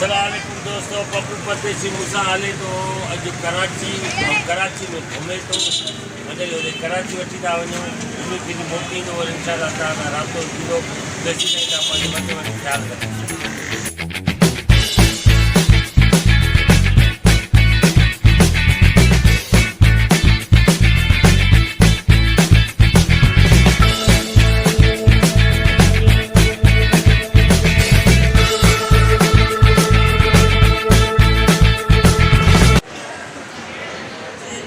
अस्सलामुअलैकुम दोस्तों, पप्पू परदेसी मूसा हाले तो अज कराची में घुमे तो अॼु कराची वठी था वञूं, घुमी फिरी मोटींदो और इंशाअल्लाह ताला रातो थींदो तेसीं ताईं तव्हां पंहिंजे मथे वटि ख़्यालु रखो।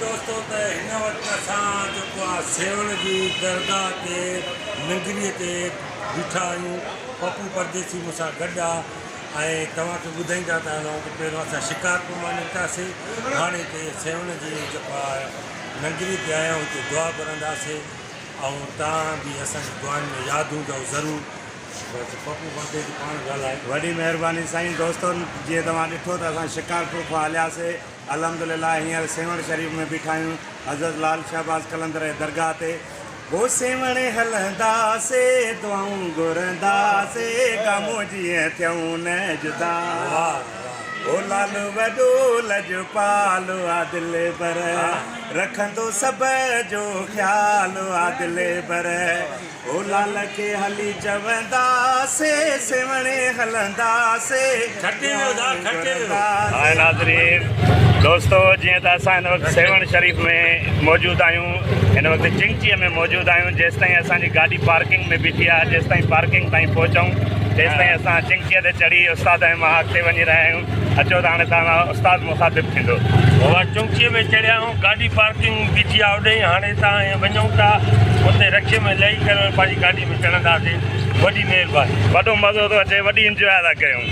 दोस्तों त हिन वक़्तु असां जेको आहे सेवण जी दरगाह ते नंगरीअ ते बीठा आहियूं। पप्पू परदेसी मूंसां गॾु आहे ऐं तव्हांखे ॿुधाईंदा था हलूं कि पहिरियों असां शिकारपुर मां निकितासीं, हाणे हिते सेवण जी जेको आहे नंगरी ते आया आहियूं, हिते दुआ करंदासीं ऐं तव्हां बि असांजी दुआनि में यादि हूंदव ज़रूरु। बसि पप्पू परदेसी पाण ॻाल्हाए। वॾी महिरबानी साईं। दोस्तनि जीअं तव्हां ॾिठो त असां शिकारपुर खां हलियासीं, अल्हम्दुलिल्लाह हींअर सेवण शरीफ़ में बीठा आहियूं हज़रत लाल शहबाज़ कलंदर जी दरगाह ते। वो सेवण हलंदासीं दुआऊं घुरंदासीं, कमु जीअं थियूं न जुदा। ओ लाल वॾो लजपाल आ दिल पर, रखंदो सभ जो ख़्याल आ दिल पर। ओ लाल खे हली चवंदासीं, सेवणे हलंदासीं। हाय नाज़रीन, दोस्तों जीअं त असां हिन वक़्तु सेवण शरीफ़ में मौजूदु आहियूं, हिन वक़्तु चिंचीअ में मौजूदु आहियूं। जेसि ताईं असांजी गाॾी पार्किंग में बीठी आहे, जेसि ताईं पार्किंग ताईं पहुचूं तेसि ताईं असां चिंचीअ ते चढ़ी उस्ताद ऐं मां अॻिते वञी रहिया आहियूं। अचो त हाणे तव्हां उस्ताद मुखातिब थींदो। चिंचीअ में चढ़िया आहियूं, गाॾी पार्किंग बीठी आहे होॾे। हाणे तव्हां वञूं था उते रखे में लही करे पंहिंजी गाॾी में चढ़ंदासीं। वॾी महिरबानी, वॾो मज़ो थो अचे, वॾी इंजॉय था कयूं।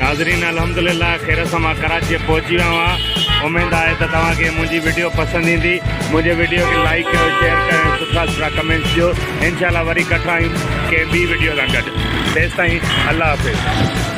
नाज़रीन अल्हम्दुलिल्लाह ख़ैर सां मां कराची पहुची वियो आहियां। उमेद आहे त तव्हांखे मुंहिंजी वीडियो पसंदि ईंदी। मुंहिंजे वीडियो खे लाइक कयो, शेयर कयो, सुठा सुठा कमेंट्स ॾियो। इंशाअल्लाह वरी कठा आहियूं कंहिं ॿी वीडियो सां गॾु। तेसि ताईं अल्लाह हाफ़िज़।